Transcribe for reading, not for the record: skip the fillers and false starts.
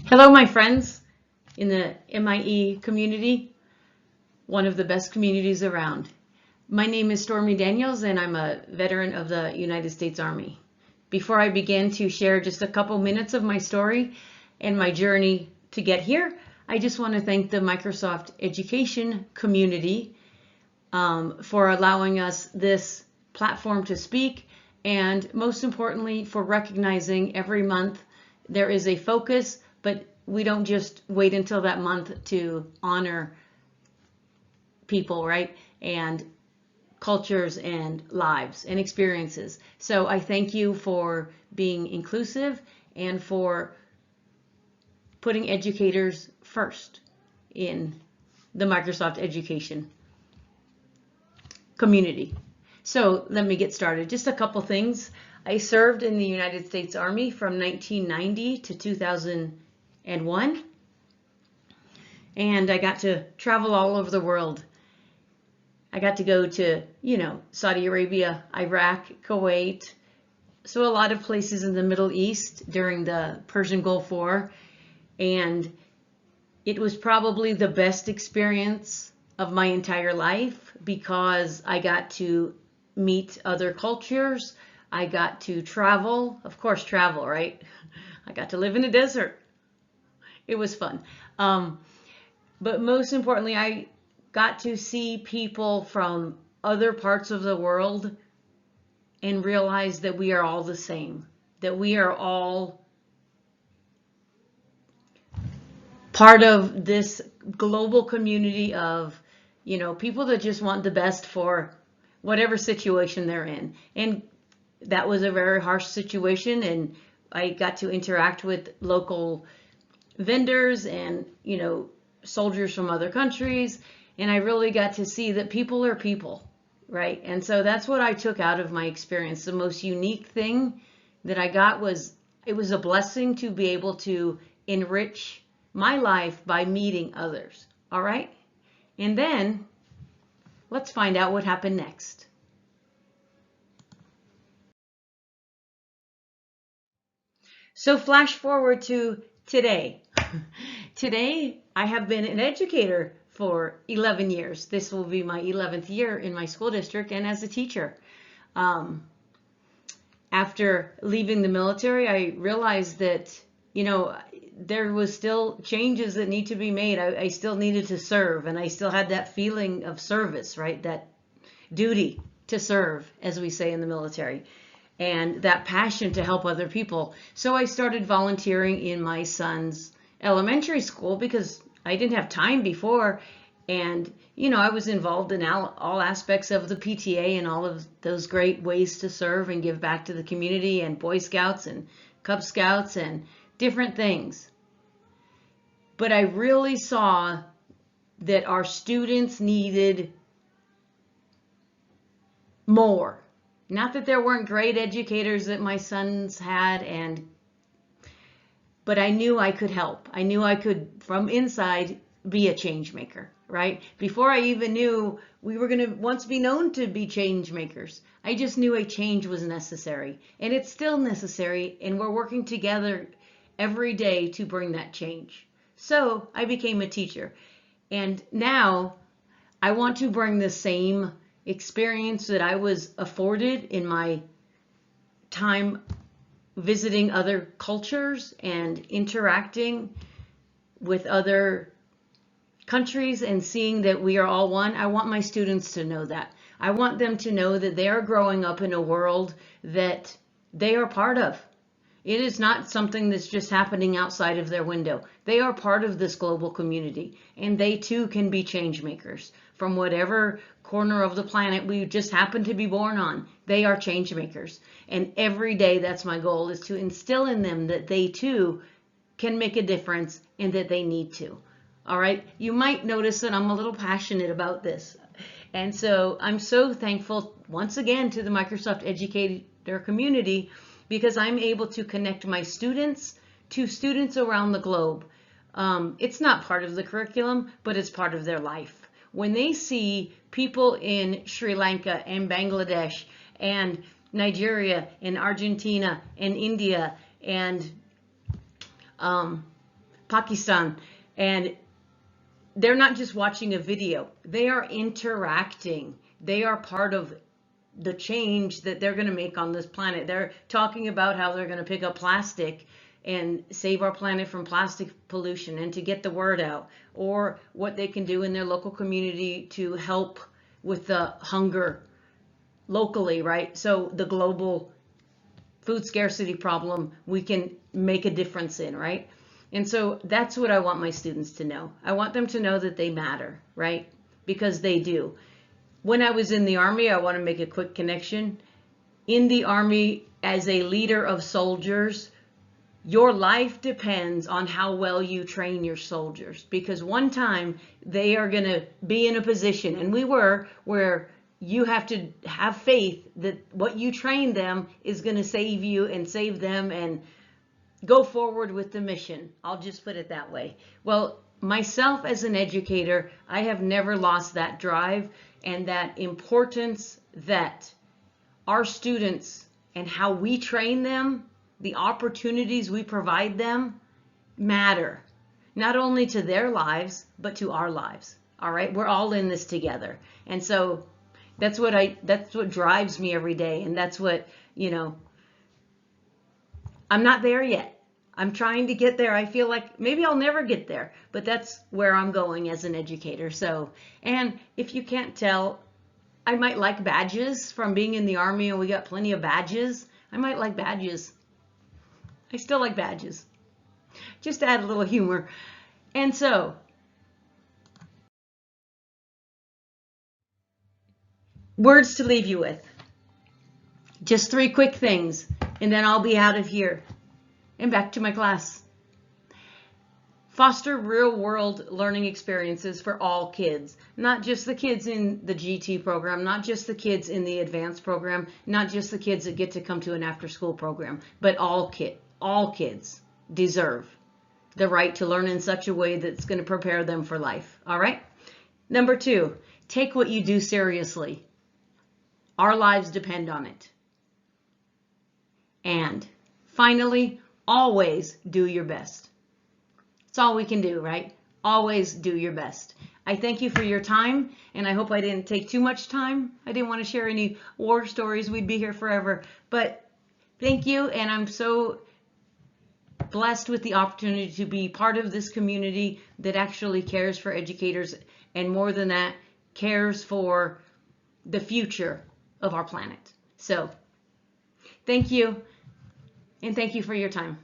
Hello, my friends in the MIE community, one of the best communities around. My name is Stormy Daniels, and I'm a veteran of the United States Army. Before I begin to share just a couple minutes of my story and my journey to get here, I just want to thank the Microsoft education community for allowing us this platform to speak, and most importantly, for recognizing every month there is a focus, but we don't just wait until that month to honor people, right? And cultures and lives and experiences. So I thank you for being inclusive and for putting educators first in the Microsoft education community. So let me get started. Just a couple things. I served in the United States Army from 1990 to 2001, and I got to travel all over the world. I got to go to, Saudi Arabia, Iraq, Kuwait, so a lot of places in the Middle East during the Persian Gulf War, and it was probably the best experience of my entire life because I got to meet other cultures. I got to travel, of course, travel, right? I got to live in the desert. It was fun. But most importantly, I got to see people from other parts of the world and realize that we are all the same, that we are all part of this global community of, people that just want the best for whatever situation they're in. And that was a very harsh situation, and I got to interact with local vendors and, soldiers from other countries, and I really got to see that people are people, right? And so that's what I took out of my experience. The most unique thing that I got was it was a blessing to be able to enrich my life by meeting others, all right? And then let's find out what happened next. So flash forward to today. Today, I have been an educator for 11 years. This will be my 11th year in my school district and as a teacher. After leaving the military, I realized that, there was still changes that need to be made. I still needed to serve, and I still had that feeling of service, right? That duty to serve, as we say in the military, and that passion to help other people. So I started volunteering in my son's elementary school because I didn't have time before. And, I was involved in all aspects of the PTA and all of those great ways to serve and give back to the community, and Boy Scouts and Cub Scouts and different things. But I really saw that our students needed more. Not that there weren't great educators that my sons had, but I knew I could help. I knew I could, from inside, be a change maker, right? Before I even knew we were going to once be known to be change makers, I just knew a change was necessary, and it's still necessary, and we're working together every day to bring that change. So I became a teacher, and now I want to bring the same experience that I was afforded in my time visiting other cultures and interacting with other countries and seeing that we are all one. I want my students to know that. I want them to know that they are growing up in a world that they are part of. It is not something that's just happening outside of their window. They are part of this global community, and they too can be change makers from whatever corner of the planet we just happen to be born on. They are change makers. And every day, that's my goal, is to instill in them that they too can make a difference and that they need to. All right. You might notice that I'm a little passionate about this. And so I'm so thankful once again to the Microsoft educator community, because I'm able to connect my students to students around the globe. It's not part of the curriculum, but it's part of their life. When they see people in Sri Lanka and Bangladesh and Nigeria and Argentina and India and Pakistan, and they're not just watching a video, they are interacting. They are part of the change that they're going to make on this planet. They're talking about how they're going to pick up plastic and save our planet from plastic pollution and to get the word out, or what they can do in their local community to help with the hunger locally, right? So the global food scarcity problem we can make a difference in, right? And so that's what I want my students to know. I want them to know that they matter, right? Because they do. When I was in the Army, I want to make a quick connection. In the Army, as a leader of soldiers, your life depends on how well you train your soldiers, because one time they are going to be in a position, and we were, where you have to have faith that what you train them is going to save you and save them and go forward with the mission. I'll just put it that way. Well, myself as an educator, I have never lost that drive and that importance that our students and how we train them, the opportunities we provide them, matter. Not only to their lives, but to our lives. All right? We're all in this together. And so that's what drives me every day. And that's what, I'm not there yet. I'm trying to get there. I feel like maybe I'll never get there, but that's where I'm going as an educator. So, and if you can't tell, I might like badges from being in the Army, and we got plenty of badges. I might like badges. I still like badges. Just to add a little humor. And so, words to leave you with. Just 3 quick things, and then I'll be out of here and back to my class. Foster real-world learning experiences for all kids, not just the kids in the GT program, not just the kids in the advanced program, not just the kids that get to come to an after-school program, but all kids deserve the right to learn in such a way that's going to prepare them for life. All right? Number 2, take what you do seriously. Our lives depend on it. And finally, always do your best. It's all we can do, right? Always do your best. I thank you for your time, and I hope I didn't take too much time. I didn't want to share any war stories. We'd be here forever. But thank you, and I'm so blessed with the opportunity to be part of this community that actually cares for educators, and more than that, cares for the future of our planet. So, thank you, and thank you for your time.